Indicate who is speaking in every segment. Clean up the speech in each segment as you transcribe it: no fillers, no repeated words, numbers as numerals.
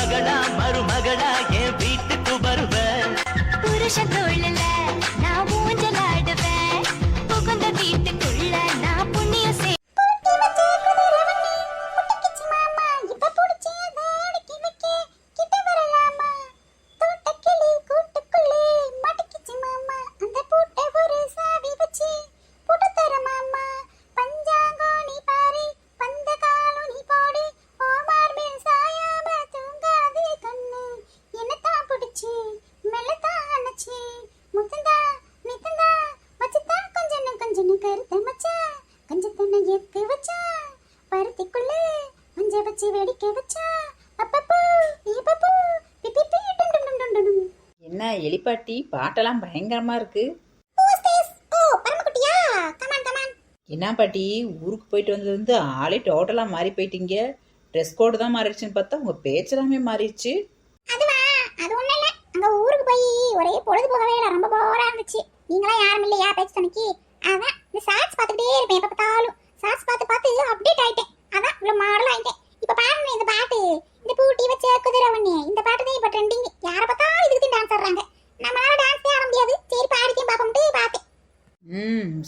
Speaker 1: மகளா மருமகளா என் வீட்டுக்கு வருவ.
Speaker 2: புருஷன் தோழல நான் ஊஞ்சலாடுவேன், புகுந்த வீட்டுக்குள்ள நான் புண்ணியம் செய்.
Speaker 3: என்ன எலிப்பாட்டி பாட்டெல்லாம் பயங்கரமா இருக்கு. என்ன பாட்டி ஊருக்கு போயிட்டு வந்தது வந்து ஆளே டோட்டலா மாறி போயிட்டீங்க. ட்ரெஸ் கோடு தான் மாறிடுச்சுன்னு பார்த்தா உங்க பேச்செல்லாமே மாறிடுச்சு.
Speaker 4: அதுவா அது ஒண்ணு இல்ல, அங்க ஊருக்கு போய் ஒரே பொழுது போகவே இல்ல, ரொம்ப போரா இருந்துச்சு. நீங்களா யாரும் இல்லையா பேச்சு துணைக்கு? அதான் இந்த ஷார்ட்ஸ் பார்த்துட்டே இருப்பேன், எப்ப பார்த்தாலும் ஷார்ட்ஸ் பார்த்து பார்த்து அப்டேட் ஆயிட்டேன். அதான் இவ்வளவு மாடல் ஆயிட்டேன். இப்ப பாருங்க இந்த பாட்டு, இந்த பூட்டி வச்ச குதிரவண்ணே, இந்த பாட்டு தான் இப்ப ட்ரெண்டிங். யாரை பார்த்தாலும் இதுக்கு டான்ஸ் ஆடுறாங்க. நம்மளால டான்ஸே ஆட முடியாது, சரி பாடிக்கேன் பாப்போம்ட்டு பார்த்தேன்.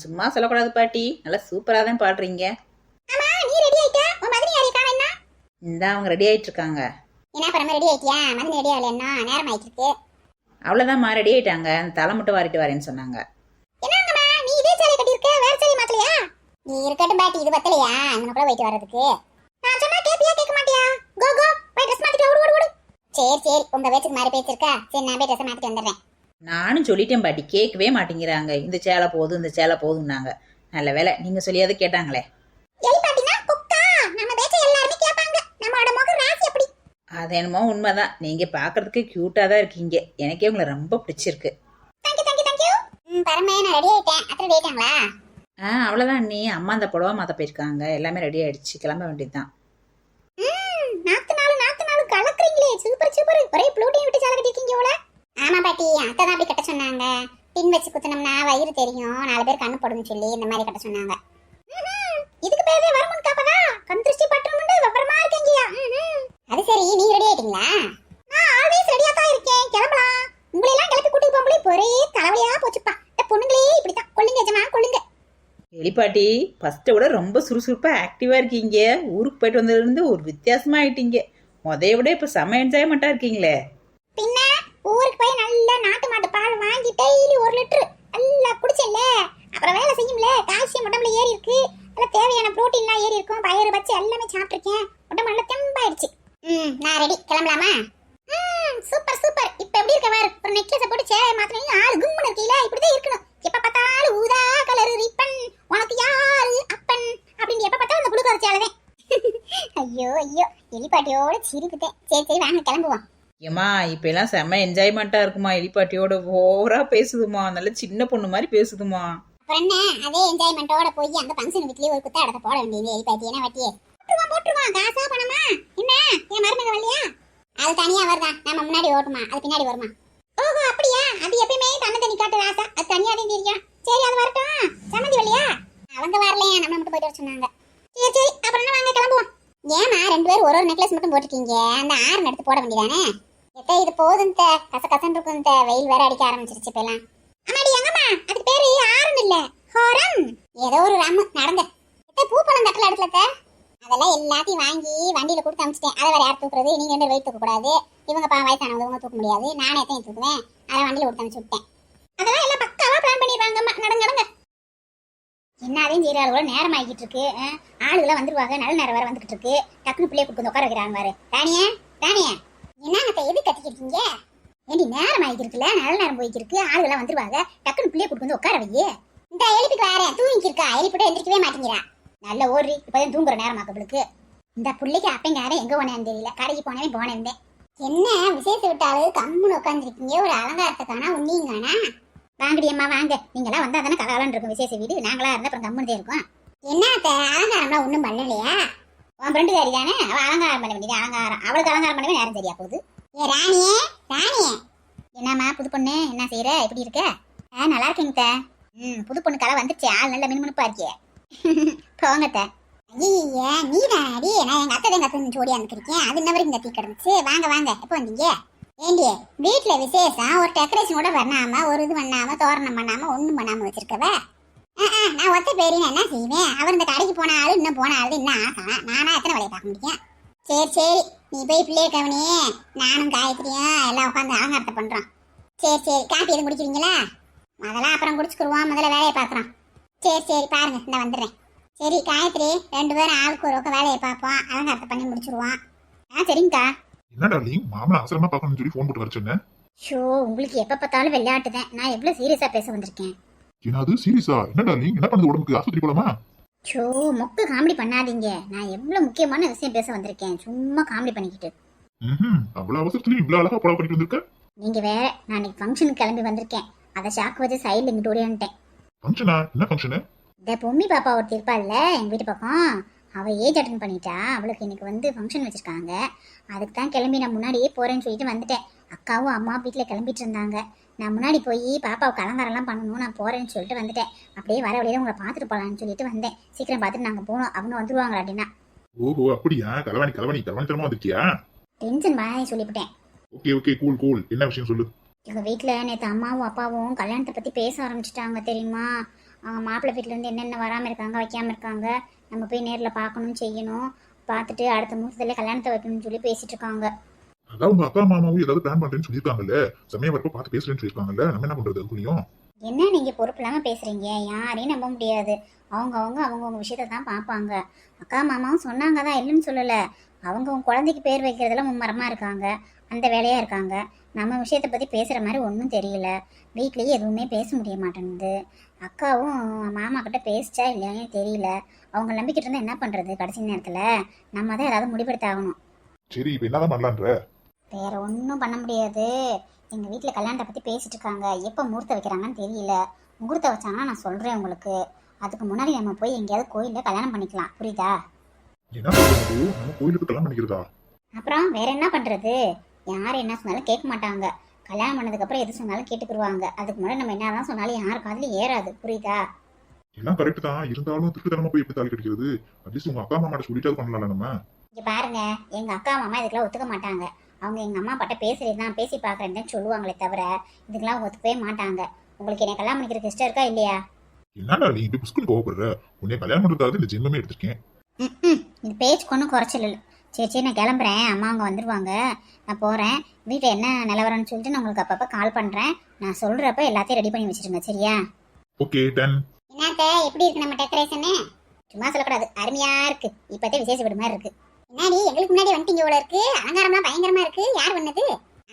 Speaker 3: சும்மா சொல்லக்கூடாது பாட்டி, நல்லா சூப்பரா தான் பாடுறீங்க.
Speaker 4: ஆமா நீ ரெடி ஆயிட்டா? உன் மதனி யாரு காணோம்? என்ன
Speaker 3: இந்த அவங்க ரெடி ஆயிட்டு இருக்காங்க.
Speaker 4: என்ன பரம ரெடி ஆயிட்டியா? மதனி ரெடி ஆகல, என்ன நேரம் ஆயிட்டு இருக்கு.
Speaker 3: அவ்வளவுதான்மா ரெடி ஆயிட்டாங்க. தலை மட்டும் வாரிட்டு வரேன்னு சொன்னாங்க.
Speaker 4: என்னங்கம்மா நீ இதே சேலை கட்டி இருக்க, வேற சேலை மாத்தலையா? நீ இருக்கட்டும் பாட்டி, இது பத்தலையா அங்கனக்குள்ள போயிட்டு வர்றதுக்கு? நான் சொன்னா கேப்பியா கேட்க மாட்டியா? கோ கோ போய் ட்ரெஸ் மாத்திட்டு ஓடு ஓடு ஓடு. சரி சரி உங்க பேச்சுக்கு மாறி பேச்சிருக்கா, சரி நான் போய் ட்ரெஸ் மாத்திட்டு வந்துடுறேன்.
Speaker 3: நானும் சொல்லிட்டேன் பாட்டி, கேட்கவே மாட்டேங்கிறாங்க. இந்த சேலை போதும் இந்த சேலை போதும்னாங்க. நல்ல வேலை நீங்க சொல்லியாவது கேட்டாங்களே.
Speaker 4: எலி பாட்டினா குக்கா, நம்ம பேச்ச எல்லாரும் கேட்பாங்க. நம்மளோட முக ராசி எப்படி?
Speaker 3: அது என்னமோ உண்மைதான். நீங்க பாக்குறதுக்கு கியூட்டா தான் இருக்கீங்க. எனக்கே உங்களை ரொம்ப பிடிச்சிருக்கு.
Speaker 4: Thank you thank you thank you. பரமே நான் ரெடி ஆயிட்டேன். அத்தை ரெடி ஆயிட்டாங்களா?
Speaker 3: அவ்வளவுதான். நீ அம்மா அந்த புடவை மாத்த போயிருக்காங்க. எல்லாமே ரெடி ஆயிடுச்சு, கிளம்ப வேண்டியதுதான்.
Speaker 4: நாத்து நாள் கலக்குறீங்களே, சூப்பர் சூப்பர். ஒரே ப்ளூட்டிங் விட்டு சேலை கட்டிருக்கீங்க போல. ஆமா பாட்டி, அத்தை தான் அப்படி கட்ட சொன்னாங்க. பின் வச்சு குத்துனோம்னா வயிறு தெரியும், 4 பேர் கண்ணு போடுன்னு சொல்லி இந்த மாதிரி கட்ட சொன்னாங்க. இதுக்கு பேரே வரமுன் காப்பதா? கண் திருஷ்டி பற்றமுண்டு விவரமா இருக்கீங்கயா. அது சரி, நீங்க ரெடி ஆயிட்டீங்களா? நான் ஆல்வேஸ் ரெடியா தான் இருக்கேன், கிளம்பலாம். உங்களை எல்லாம் கிளப்பி கூட்டிட்டு போகும்போது ஒரே தலைவலியா போச்சுப்பா. இந்த பொண்ணுங்களே இப்படித்தான். கொள்ளுங்க ஜமா கொள்ளுங்க.
Speaker 3: எலிப்பாட்டி ஃபர்ஸ்ட்டை விட ரொம்ப சுறுசுறுப்பா ஆக்டிவா இருக்கீங்க. ஊருக்கு போயிட்டு வந்ததுல இருந்து ஒரு வித்தியாசமா ஆயிட்டீங்க. முதைய விட இப்ப செம என்ஜாய்மெண்டா இருக்கீங்களே.
Speaker 4: பின்ன ஊருக்கு போய் நல்ல நாட்டு மாட்டு பால் வாங்கி டெய்லி 1 லிட்டர் நல்லா குடிச்சேன்ல. அப்புறம் வேலை செய்யும்ல, கால்சியம் உடம்புல ஏறி இருக்கு, நல்ல தேவையான புரோட்டீன்லாம் ஏறி இருக்கும். பயிறு பச்சை எல்லாமே சாப்பிட்டுருக்கேன், உடம்பு நல்லா தெம்பாயிடுச்சு. நான் ரெடி, கிளம்பலாமா? Super super. இப்ப எப்படி இருக்க பாரு, ஒரு நெக்லஸ் போட்டு சேலை மாத்திரம் ஆளு கும்முன்னு இருக்கீல. இப்படிதான் இருக்கணும். எப்ப பார்த்தாலும் ஊதா கலர் ரிப்பன், உனக்கு யாரு அப்பன் அப்படின்னு எப்ப பார்த்தாலும் அந்த புழு கரைச்சி ஆளுதேன். ஐயோ ஐயோ எலிப்பாட்டியோட சிரிப்புட்டேன். சரி சரி வாங்க கிளம்புவோம்.
Speaker 3: ஏமா இப்ப எல்லாம் செம என்ஜாய்மெண்டா இருக்குமா. எலிப்பாட்டியோட ஓவரா பேசுதுமா, நல்ல சின்ன பொண்ணு மாதிரி பேசுதுமா.
Speaker 4: அப்புறம் என்ன, அதே என்ஜாய்மெண்டோட போய் அந்த ஃபங்க்ஷன் வீட்லயே ஒரு குத்த இடத்த போட வேண்டியது. எலிப்பாட்டி என்ன வட்டியே போட்டுருவான் காசா பணமா? என்ன என் மருமக வரலையா? அது தனியா வருதான், நம்ம முன்னாடி ஓட்டுமா அது பின்னாடி வருமா? ஓஹோ அப்படியா? அது எப்பயுமே தன்னை தண்ணி காட்டு ராசா, அது தனியாவே தெரியும். சரி அது வரட்டும். சம்மந்தி வரலையா? அவங்க வரலையா, நம்ம மட்டும் போயிட்டு வர சொன்னாங்க. சரி சரி அப்புறம் என்ன, வாங்க கிளம்புவோம். ஏமா 2 பேரும் ஒரு நெக்லஸ் மட்டும் போட்டிருக்கீங்க, அந்த 6 எடுத்து போட வேண்டியதானே? எத்த இது போதும் தே, கசன்னு இருக்கும் தே, வெயில் வேற அடிக்க ஆரம்பிச்சிருச்சு இப்ப எல்லாம். அம்மாடி எங்கம்மா, அதுக்கு பேரு ஆரம் இல்ல ஹோரம், ஏதோ ஒரு ரம் நடங்க. பூ பழம் தட்டல இடத்துல தே, அதெல்லாம் எல்லாத்தையும் வாங்கி வண்டியில கொடுத்து அனுப்பிச்சிட்டேன். அதை வேற யார் தூக்குறது? நீங்க 2 வெயிட் தூக்க கூடாது. இவங்க வயசானவங்க இவங்க தூக்க முடியாது, நானே எத்தையும் தூக்குவேன். அதை வண்டியில கொடுத்து அனுப்பிச்சு விட்டேன். அதெல்லாம் எல்லாம் பக்காவா பிளான் பண்ணிடுவாங்கம்மா. நடங்க நடங்க. என்னதையும் செய்யறாரு கூட, நேரம் ஆகிட்டு இருக்கு. ஆளுகளாம் வந்துருவாங்க, நல்ல நேரம் வேற வந்துகிட்டு இருக்கு. டக்குனு பிள்ளைய கூட்டு உட்கார வைக்கிறாங்க பாரு. ராணியே ராணியே என்னங்க எது கத்திக்கிட்டு ஏண்டி, நேரம் ஆகிட்டு இருக்குல்ல, நல்ல நேரம் போய்க்கு இருக்கு, ஆளுகளாம் வந்துருவாங்க, டக்குனு பிள்ளைய கூட்டு வந்து உட்கார வையே. இந்த எழுப்பிட்டு வரேன், தூங்கிட்டு இருக்கா, எழுப்பிட்டு எந்திரிக்கவே மாட்டேங்கிறா. நல்ல ஓடுறி, இப்பதான் தூங்குற நேரம் ஆக்கவளுக்கு. இந்த பிள்ளைக்கு அப்பங்காரன் எங்க போனேன்னு தெரியல, கடைக்கு போனேன். என்ன விசேஷம் விட்டாலும் கம்முன்னு உட்காந்துருக்கீங்க, ஒரு அலங்காரத்தை காணா உன்னியும் காணா. வாங்கடி அம்மா வாங்க, நீங்களாம் வந்தா தானே கலகலன்னு இருக்கும் விசேஷ வீடு. நாங்களா இருந்தா அப்புறம் கம்முனே இருக்கும். என்ன அலங்காரம்லாம் ஒன்றும் பண்ணலையா? உன் ஃப்ரெண்டு காரி தானே, அவள் அலங்காரம் பண்ண வேண்டியது. அலங்காரம் அவளுக்கு அலங்காரம் பண்ணவே நேரம் சரியா போகுது. ஏ ராணியே ராணியே, என்னம்மா புது பொண்ணு, என்ன செய்யற, எப்படி இருக்க? நல்லா இருக்கீங்க. புது பொண்ணு கலை வந்துருச்சு, ஆள் நல்ல மினுமினுப்பா இருக்கியே. போங்கத்த. ஐயா நீதான் அடி, நான் எங்க அத்தை தான் கத்து ஓடியா இருக்கேன். அது இன்ன வரைக்கும் கத்தி கிடந்துச்சு. வாங்க வாங்க, எப்போ வந்தீங்க? ஏண்டி வீட்டுல விசேஷம், ஒரு டெக்கரேஷன் கூட பண்ணாம, ஒரு இது பண்ணாம, தோரணம் பண்ணாம, ஒண்ணும் பண்ணாம வச்சிருக்கவ. நான் ஒத்த பேரின்னு என்ன செய்வேன்? அவர் இந்த கடைக்கு போன ஆளு, இன்னும் போன ஆளு, இன்னும் ஆசை. நானா எத்தனை வேலையை பார்க்க முடியும்? சரி சரி, நீ போய் பிள்ளைய கவனியே, நானும் காயத்ரியும் எல்லாம் உட்காந்து அலங்காரத்தை பண்றோம். சரி சரி, காப்பி எதுவும் குடிக்கிறீங்களா? அதெல்லாம் அப்புறம் குடிச்சுக்குருவோம், முதல்ல வேலையை பார்க்குறோம். சரி சரி பாருங்க, இந்த வந்துடுறேன். சரி காயத்ரி, 2 பேரும் ஆளுக்கு ஒரு பக்கம் வேலையை பார்ப்போம், அலங்காரத்தை பண்ணி முடிச்சிருவோம். சரிங்கக்கா.
Speaker 5: என்ன டார்லிங், மாமனை அவசரமா பார்க்கணும்னு சொல்லி ஃபோன் போட்டு வர சொன்னேன்.
Speaker 4: ஷோ, உங்களுக்கு எப்ப பார்த்தாலும் விளையாட்டுதான். நான் எவ்வளவு சீரியஸா பேச வந்திருக்கேன்.
Speaker 5: என்னது சீரியஸா? என்ன டார்லிங், என்ன பண்ணுது உடம்புக்கு? ஆஸ்பத்திரி போலாமா?
Speaker 4: ஷோ, மொக்க காமெடி பண்ணாதீங்க. நான் எவ்வளவு முக்கியமான விஷயம் பேச வந்திருக்கேன். சும்மா காமெடி பண்ணிக்கிட்டு.
Speaker 5: அவ்வளவு அவசரத்துல இவ்வளவு அழகா புடவை பண்ணிட்டு வந்திருக்க.
Speaker 4: நீங்க வேற, நான் இன்னைக்கு ஃபங்க்ஷனுக்கு கிளம்பி வந்திருக்கேன். அதை ஷாக்கு வச்சு சைடில் இங்கிட்டு ஓடியான்ட்டேன்.
Speaker 5: ஃபங்க்ஷனா? என்ன ஃபங்க்ஷனு?
Speaker 4: இந்த பொம்மி பாப்பா ஒருத்தி இருப்பாள்ல எங்க வீட்டு பக்கம், அவள் ஏஜ் அட்டன் பண்ணிட்டா. அவளுக்கு இன்னைக்கு வந்து ஃபங்க்ஷன் வச்சிருக்காங்க. அதுக்கு தான் கிளம்பி நான் முன்னாடியே போறேன்னு சொல்லிட்டு வந்துட்டேன். அக்காவும் அம்மா வீட்டில் கிளம்பிட்டு இருந்தாங்க. நான் முன்னாடி போய் பாப்பாவுக்கு அலங்காரம்லாம் பண்ணணும், நான் போறேன்னு சொல்லிட்டு வந்துட்டேன். அப்படியே வர வழியில உங்களை பார்த்துட்டு போகலான்னு சொல்லிட்டு வந்தேன். சீக்கிரம் பார்த்துட்டு நாங்கள் போனோம், அவங்க வந்துருவாங்க அப்படின்னா.
Speaker 5: ஓஹோ அப்படியா? கலவாணி வந்திருக்கியா?
Speaker 4: டென்ஷன் பண்ணி சொல்லிவிட்டேன்.
Speaker 5: Okay cool. என்ன விஷயம் சொல்லு.
Speaker 4: எங்க வீட்டில் நேற்று அம்மாவும் அப்பாவும் கல்யாணத்தை பற்றி பேச ஆரம்பிச்சிட்டாங்க தெரியுமா? அவங்க மாப்பிள்ளை வீட்டிலேருந்து என்னென்ன வராமல் இருக்காங்க, வைக்காமல் இருக்காங்க, நம்ம போய் நேரில் பார்க்கணும், செய்யணும், பார்த்துட்டு அடுத்த முகூர்த்தத்துல கல்யாணத்தை வைக்கணும்னு சொல்லி பேசிட்டு இருக்காங்க.
Speaker 5: அதான் உங்க அக்கா மாமாவும் ஏதாவது பிளான் பண்றேன்னு சொல்லியிருக்காங்கல்ல, சமயம் வரப்ப பார்த்து பேசுறேன்னு சொல்லியிருக்காங்கல்ல, நம்ம என்ன பண்றது? அதுக்குள்ளயும்
Speaker 4: என்ன நீங்க பொறுப்பு இல்லாம பேசுறீங்க? யாரையும் நம்ப முடியாது. அவங்கவுங்க விஷயத்தை தான் பார்ப்பாங்க. அக்கா மாமாவும் சொன்னாங்க தான், இல்லைன்னு சொல்லலை. அவங்க உங்க குழந்தைக்கு பேர் வைக்கிறதுல மும்மரமா இருக்காங்க, அந்த வேலையா இருக்காங்க. நம்ம விஷயத்தை பத்தி பேசுற மாதிரி ஒன்றும் தெரியல. வீட்லயே எதுவுமே பேச முடிய மாட்டேங்குது. அக்காவும் மாமா கிட்ட பேசிச்சா இல்லையானே தெரியல. அவங்க நம்பிக்கிட்டு இருந்தா என்ன பண்றது? கடைசி நேரத்துல நம்ம தான் ஏதாவது முடிவெடுத்து ஆகணும்.
Speaker 5: சரி, இப்ப என்னதான் பண்ணலான்ற?
Speaker 4: வேற ஒன்றும் பண்ண முடியாது. எங்க வீட்டில் கல்யாணத்தை பத்தி பேசிட்டு இருக்காங்க. எப்போ முகூர்த்தம் வைக்கிறாங்கன்னு தெரியல. முகூர்த்தம் வச்சாங்கன்னா நான் சொல்றேன் உங்களுக்கு. அதுக்கு முன்னாடி நம்ம போய் எங்கேயாவது கோயில்ல கல்யாணம் பண்ணிக்கலாம், புரியுதா?
Speaker 5: என்ன சொல்றது? நம்ம கோயிலுக்கு கல்யாணம் பண்ணிக்கிறதா?
Speaker 4: அப்புறம் வேற என்ன பண்றது? யார் என்ன சொன்னாலும் கேட்க மாட்டாங்க. கல்யாணம் பண்ணதுக்கு அப்புறம் எது சொன்னாலும் கேட்டுக்குருவாங்க. அதுக்கு முன்னாடி நம்ம என்னதான் சொன்னாலும் யாரு காதுலயும் ஏறாது, புரியுதா?
Speaker 5: எல்லாம் கரெக்ட் தான், இருந்தாலும் திருட்டுத்தனமா போய் எப்படி தாலி கட்டிக்கிறது? அட்லீஸ்ட் உங்க அக்கா மாமாட்ட சொல்லிட்டாவது பண்ணலாம் நம்ம.
Speaker 4: இங்க பாருங்க, எங்க அக்கா மாமா இதுக்கெல்லாம் ஒத்துக்க மாட்டாங்க. அவங்க எங்க அம்மா பாட்ட பேசுறதுதான், பேசி பாக்குறேன்னு சொல்லுவாங்களே தவிர இதுக்கெல்லாம் ஒத்துக்கவே மாட்டாங்க. உங்களுக்கு என்ன கல்யாணம் பண்ணிக்கிறதுக்கு இஷ்டம் இருக்கா இல்லையா?
Speaker 5: என்னடா நீ இப்படி புஸ்குன்னு கோவப்படுற? உன்னை கல்யாணம் பண்றதாவது இந்த ஜென்மமே எடுத்திருக்கேன்.
Speaker 4: இது பேச்சுக்கு ஒன்றும் குறைச்சல் இல்லை. சரி நான் கிளம்புறேன், அம்மா அவங்க வந்துருவாங்க, நான் போறேன். வீட்டில் என்ன நிலவரம்னு சொல்லிட்டு நான் உங்களுக்கு அப்பப்போ கால் பண்றேன். நான் சொல்றப்ப எல்லாத்தையும் ரெடி பண்ணி வச்சிருங்க, சரியா?
Speaker 5: Okay done.
Speaker 4: என்னத்த எப்படி இருக்கு நம்ம டெக்கரேஷன்? சும்மா சொல்லக்கூடாது, அருமையா இருக்கு. இப்பதே விசேஷ வீடு மாதிரி இருக்கு. என்னடி எங்களுக்கு முன்னாடி வந்துட்டீங்க போல இருக்கு. அலங்காரம்லாம் பயங்கரமா இருக்கு. யார் பண்ணது?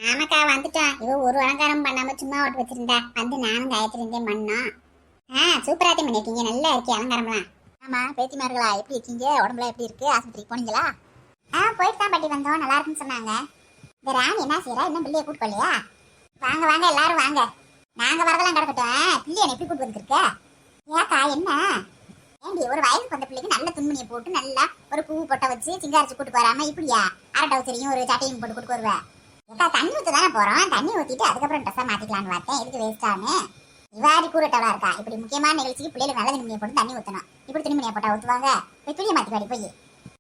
Speaker 4: ஆமாக்கா வந்துட்டான். இவ ஒரு அலங்காரம் பண்ணாம சும்மா ஓட்டு வச்சிருந்தா. வந்து நானும் காயத்ரி இருந்தே பண்ணோம். சூப்பராத்தையும் பண்ணிருக்கீங்க, நல்லா இருக்கு அலங்காரம்லாம். ஆமா பேத்திமார்களா, எப்படி இருக்கீங்க? உடம்புலாம் எப்படி இருக்கு? ஆஸ்பத்திரிக்கு போனீங்களா? போயிட்டு தான் பாட்டி வந்தோம், நல்லா இருக்குன்னு சொன்னாங்க. இந்த ராணி என்ன செய்யறா? இன்னும் பிள்ளைய கூட்டு போலையா? வாங்க வாங்க எல்லாரும் வாங்க. நாங்க வரதெல்லாம் கிடக்கட்டும், பிள்ளைய எப்படி கூட்டு வந்துருக்க? ஏக்கா என்ன ஏண்டி, ஒரு வயசுக்கு வந்த பிள்ளைக்கு நல்ல துணிமணியை போட்டு நல்லா ஒரு பூ பொட்டை வச்சு சிங்காரிச்சு கூட்டு போறாம இப்படியா அரட்டை வச்சிரியும் ஒரு சட்டையும் போட்டு கூட்டு வருவேன்? ஏக்கா தண்ணி ஊற்ற தானே போறோம், தண்ணி ஊத்திட்டு அதுக்கப்புறம் ட்ரெஸ்ஸை மாத்திக்கலான்னு பார்த்தேன். எதுக்கு வேஸ்டானு இவாரி கூறட்டவளா இருக்கா? இப்படி முக்கியமான நிகழ்ச்சிக்கு பிள்ளைகளுக்கு நல்ல துணிமணியை போட்டு தண்ணி ஊற்றணும். இப்படி துணிமணியை போட்டா ஊற்றுவாங்க? போய் துணியை மாத்திக்காடி போய்.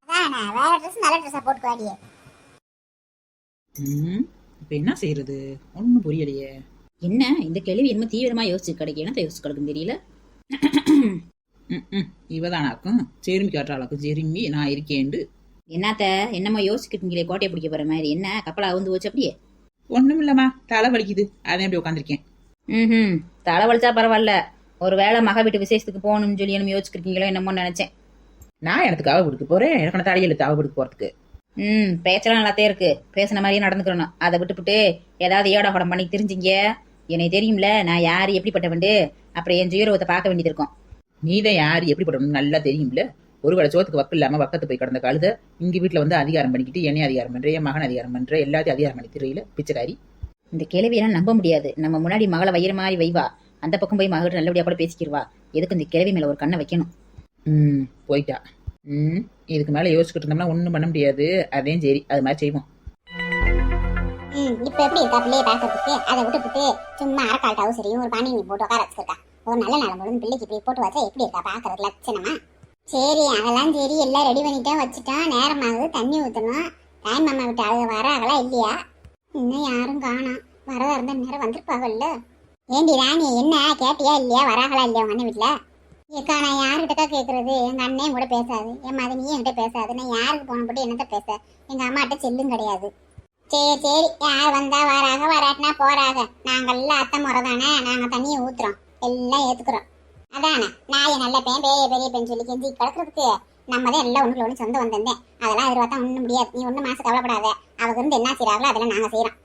Speaker 4: அதானே, வேற ட்ரெஸ் நல்ல ட்ரெஸ்ஸை போட்டுக்குவாடியே.
Speaker 3: இப்ப என்ன செய்யறது? ஒன்னும் புரியலையே.
Speaker 6: என்ன இந்த கேள்வி என்ன தீவிரமா யோசிச்சு கிடைக்கு? என்ன யோசிச்சு கிடக்கும் தெரியல.
Speaker 3: இவதானாக்கும் செருமி காட்டுறாளாக்கும். செருமி நான் இருக்கேன்.
Speaker 6: என்னத்த என்னமோ யோசிக்கிறீங்களே, கோட்டையை பிடிக்க போற மாதிரி. என்ன கப்பலா வந்து போச்சு அப்படியே?
Speaker 3: ஒண்ணும் இல்லம்மா, தலை வலிக்குது, அதே அப்படி உட்காந்துருக்கேன்.
Speaker 6: தலை வலிச்சா பரவாயில்ல, ஒரு வேளை மக வீட்டு விசேஷத்துக்கு போகணும்னு சொல்லி என்ன யோசிக்கிறீங்களோ என்னமோ நினைச்சேன்.
Speaker 3: நான் எனக்கு அவ கொடுக்க போறேன், எனக்கு தலையில அவ கொடுக்க போறதுக்கு.
Speaker 6: பேச்செல்லாம் நல்லாத்தே இருக்கு, பேசின மாதிரியே நடந்துக்கிறணும். அதை விட்டுவிட்டு ஏதாவது ஏடாகடம் பண்ணி தெரிஞ்சிங்க. எனக்கு தெரியும்ல நான் யாரு எப்படிப்பட்டவண்டு. அப்புறம் என் ஜீரோவத்தை பார்க்க வேண்டியது இருக்கும்.
Speaker 3: நீதான் யாரு எப்படிப்பட்டவன்னு நல்லா தெரியும்ல. ஒரு வேளை சோத்துக்கு வப்பு இல்லாம பக்கத்து போய் கிடந்த கழுத இங்க வீட்டுல வந்து அதிகாரம் பண்ணிக்கிட்டு என்னைய அதிகாரம் பண்ற, என் மகன் அதிகாரம் பண்ற, எல்லாத்தையும் அதிகாரம் பண்ணி தெரியல பிச்சைக்காரி.
Speaker 6: இந்த கேள்வியெல்லாம் நம்ப முடியாது. நம்ம முன்னாடி மகளை வயிறு மாதிரி வைவா, அந்த பக்கம் போய் மகிட்ட நல்லபடியா கூட பேசிக்கிடுவா. எதுக்கு இந்த கேள்வி மேல ஒரு கண்ணை வைக்கணும்?
Speaker 3: போயிட்டா. இதுக்கு மேல யோசிச்சுட்டு இருந்தோம்னா ஒண்ணும் பண்ண முடியாது. அதே சரி, அது மாதிரி செய்வோம்.
Speaker 4: இப்ப எப்படி இருக்கா பிள்ளைய பாக்கிறதுக்கு? அதை விட்டுவிட்டு சும்மா அரக்கால் டவுசரையும் ஒரு பானி போட்டு உட்கார வச்சிருக்கா. ஒரு நல்ல நாள் முழுவதும் பிள்ளைக்கு இப்படி போட்டு வச்சா எப்படி இருக்கா பாக்குறதுக்கு லட்சணமா? சரி அதெல்லாம் சரி, எல்லாம் ரெடி பண்ணிட்டேன் வச்சுட்டோம். நேரமாகுது, தண்ணி ஊற்றணும். டைம் மாமா விட்டு அவங்க வராங்களா இல்லையா? இன்னும் யாரும் காணோம். வரதா இருந்தா நேரம் வந்திருப்பாங்கல்ல. ஏண்டி ராணி, என்ன கேட்டியா இல்லையா? வராங்களா இல்லையா உங்க அண்ணன் வீட்டில்? ஏக்கா நான் யார்கிட்டக்கா கேட்கறது? எங்கள் அண்ணன் கூட பேசாது, என் மதனியும் என்கிட்ட பேசாது. நான் யாருக்கு போன போட்டு என்னத்த பேச? எங்கள் அம்மாட்ட செல்லும் கிடையாது. சரி சரி, யார் வந்தா வராக, வராட்டினா போறாக. நாங்கள்லாம் அத்தை முறை தானே, நாங்கள் தண்ணியை ஊற்றுறோம், எல்லாம் ஏற்றுக்குறோம். அதானே நான் நல்ல பெண் பெரிய பெரிய பெண் சொல்லி கெஞ்சி கிடக்கிறதுக்கு நம்ம தான் எல்லாம் ஒன்றுக்குள்ள ஒன்று சொந்த வந்தேன். அதெல்லாம் எதிர்பார்த்தா ஒன்றும் முடியாது. நீ ஒன்றும் மாசம் கவலைப்படாத. அவங்க இருந்து என்ன செய்கிறாங்களோ அதெல்லாம் நாங்கள் செய்கிறோம்.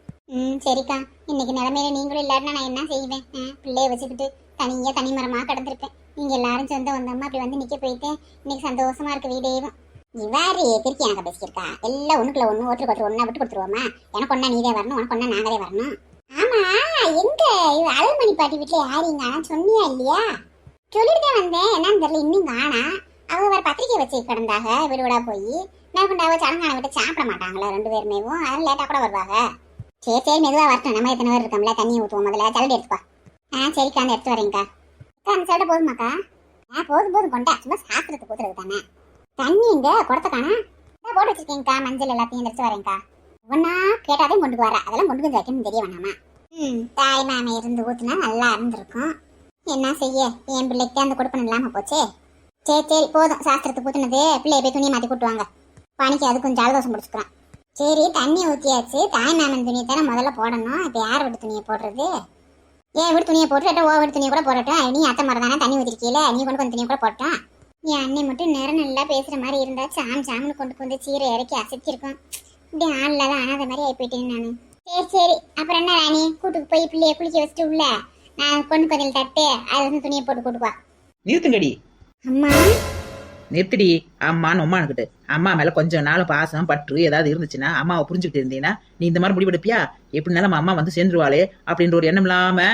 Speaker 4: சரிக்கா, இன்னைக்கு நிலைமையில நீங்களும் இல்லாட்டினா நான் என்ன செய்வேன்? பிள்ளைய வச்சுக்கிட்டு தனியாக தனிமரமாக கிடந்திருப்பேன். நீங்கள் எல்லாரும் சொந்த வந்தோம்மா அப்படி வந்து நிற்க போயிட்டேன். இன்னைக்கு சந்தோஷமா இருக்க வீடேவும். இவ்வாறு திருப்பி எனக்கு பேசியிருக்கா? எல்லாம் ஒன்றுக்குள்ள ஒன்று ஒருத்தருக்கு ஒன்றா விட்டு கொடுத்துருவோமா? எனக்கு ஒன்றா நீதே வரணும், உனக்கு ஒன்றா நாங்களே வரணும். ஆமா, எங்க அழகுமணி பாட்டி வீட்டில் யாரிங்க சொன்னியா இல்லையா? சொல்லிட்டு வந்தேன், என்னன்னு தெரியல, இன்னும் காணா. அவங்க வேற பத்திரிக்கை வச்சு கிடந்தாக வீடு வீடா போய். நான் கொண்டாவ சடங்கான விட்டு சாப்பிட மாட்டாங்களா ரெண்டு பேருமேவும்? அதனால லேட்டா கூட வருவாங்க. சரி சரி, மெதுவா வரட்டும். நம்ம எத்தனை பேர் இருக்கோம்ல, தண்ணி ஊற்றுவோம். முதல்ல சலடி எடுத்துப்பா. சரிக்கா, அந்த எடுத்து வரேங்க்கா. அந்த சலடை போதுமாக்கா? போதும் போதும், கொண்டா. சும்மா சாப்பிட்றதுக்கு ஊத்துறது தானே. தண்ணி இங்க குடத்தக்கானா போட்டு வச்சிருக்கேங்க்கா. மஞ்சள் எல்லாத்தையும் எடுத்து வரேங்க்கா. ஒன்னா கேட்டாதையும் கொண்டு வர, அதெல்லாம் கொண்டு வந்து வைக்கணும்னு தெரிய வேணாமா? தாய் மாமை இருந்து ஊத்துனா நல்லா இருந்திருக்கும். என்ன செய்ய, என் பிள்ளைக்கு அந்த கொடுப்பன இல்லாம போச்சே. சரி சரி, போதும். சாஸ்திரத்துக்கு ஊத்துனது. பிள்ளைய போய் துணியை மாற்றி கூட்டுவாங்க. பனிக்கு அது கொஞ்சம் ஜலதோஷம் முடிச்சுக்கிறோம். சரி, தண்ணி ஊற்றியாச்சு. தாய் மாமன் துணியை தானே முதல்ல போடணும். இப்போ யார் வீட்டு துணியை போடுறது? ஏன் வீட்டு துணியை போட்டு ஓ வீட்டு துணியை கூட போடட்டும். நீ அத்தை மாதிரி தானே தண்ணி ஊற்றிருக்கீல, நீ கொண்டு கொஞ்சம் துணியை கூட போட்டோம். என் அண்ணி மட்டும் நேரம் நல்லா பேசுகிற மாதிரி இருந்தா சாம்னு கொண்டு வந்து சீரை இறக்கி அசைச்சிருக்கோம். இப்படி ஆள் இல்லாத அனாத மாதிரி ஆகி போயிட்டேன் நான். சரி சரி, அப்புறம் என்ன ராணி, கூட்டுக்கு போய் பிள்ளைய குளிக்க வச்சுட்டு உள்ள நான் பொண்ணு கொஞ்சம் தட்டு அது வந்து துணியை போட்டு கூட்டுவா.
Speaker 3: நிறுத்துங்கடி.
Speaker 4: அம்மா
Speaker 3: நிறுத்திடி. அம்மான்னு உமானுக்கிட்டு அம்மா மேல கொஞ்சம் நாள் பாசம் பற்று ஏதாவது இருந்துச்சுன்னா அம்மாவை புரிஞ்சுக்கிட்டு இருந்தீங்கன்னா நீ இந்த மாதிரி முடிவெடுப்பியா? எப்படினாலும் நம்ம அம்மா வந்து சேர்ந்துருவாளே அப்படின்ற ஒரு எண்ணம் இல்லாம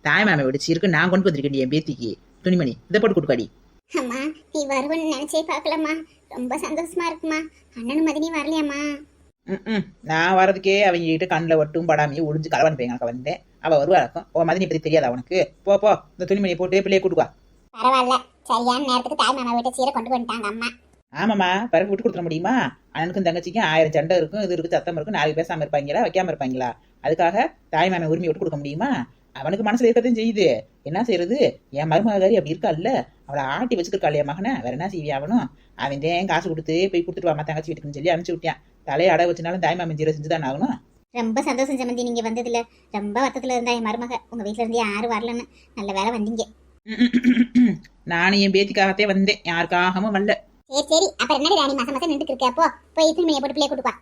Speaker 3: தாய் மாமை விடுச்சு இருக்கு. நான் கொண்டு வந்திருக்கேன் என் பேத்திக்கு துணிமணி, இதை போட்டு கொடுக்காடி.
Speaker 4: அம்மா, நீ வருவன்னு நினைச்சே பார்க்கலம்மா. ரொம்ப சந்தோஷமா இருக்குமா. அண்ணனும் மதினியும் வரலையாம்மா?
Speaker 3: நான் வரதுக்கே அவங்க கிட்ட கண்ணில் வட்டும் படாமையும் ஒளிஞ்சு கலவன் பையன் வந்தேன். அவ வருவா இருக்கும். ஓ மதினி பத்தி தெரியாதா அவனுக்கு? போ போ, இந்த துணிமணியை போட்டு பிள்ளைய கூட்டுவா.
Speaker 4: பரவாயில்ல, சரியான நேரத்துக்கு தாய் மாமா வீட்டை சீரை கொண்டு வந்துட்டாங்க அம்மா.
Speaker 3: ஆமாம்மா, பிறகு விட்டு கொடுத்துட முடியுமா? அண்ணனுக்கும் தங்கச்சிக்கும் 1000 சண்டை இருக்கும், இது இருக்கு, சத்தம் இருக்கும். 4 பேசாம இருப்பாங்களா, வைக்காம இருப்பாங்களா? அதுக்காக தாய் மாமன் உரிமை விட்டு கொடுக்க முடியுமா? அவனுக்கு மனசுல இருக்கதையும் செய்யுது. என்ன செய்யறது? என் மருமகாரி அப்படி இருக்கா இல்ல, அவளை ஆட்டி வச்சுருக்கா இல்லையா மகனை? வேற என்ன செய்வியா? அவனும் அவன் தேன் காசு கொடுத்து போய் கொடுத்துட்டு வாமா தங்கச்சி வீட்டுக்குன்னு சொல்லி அனுப்பிச்சு விட்டான். தலையை அடை வச்சுனாலும் தாய் மாமன் ஜீரை செஞ்சுதான் ஆகணும்.
Speaker 4: ரொம்ப சந்தோஷம் சமந்தி, நீங்க வந்ததுல. ரொம்ப வருத்தத்துல இருந்தா என் மருமக. உங்க வீட்டுல இருந்து யாரும் வரலன்னு நல்ல வேலை வந்தீங்க.
Speaker 3: நானும் என் பேத்திக்காகத்தே வந்தேன், யாருக்காகவும் வரல.
Speaker 4: சரி சரி, அப்புறம் என்ன ராணி மாசம் மாசம் நின்றுட்டு இருக்க? அப்போ போய் துணிமணியை போட்டு பிள்ளைய கூட்டுப்பா.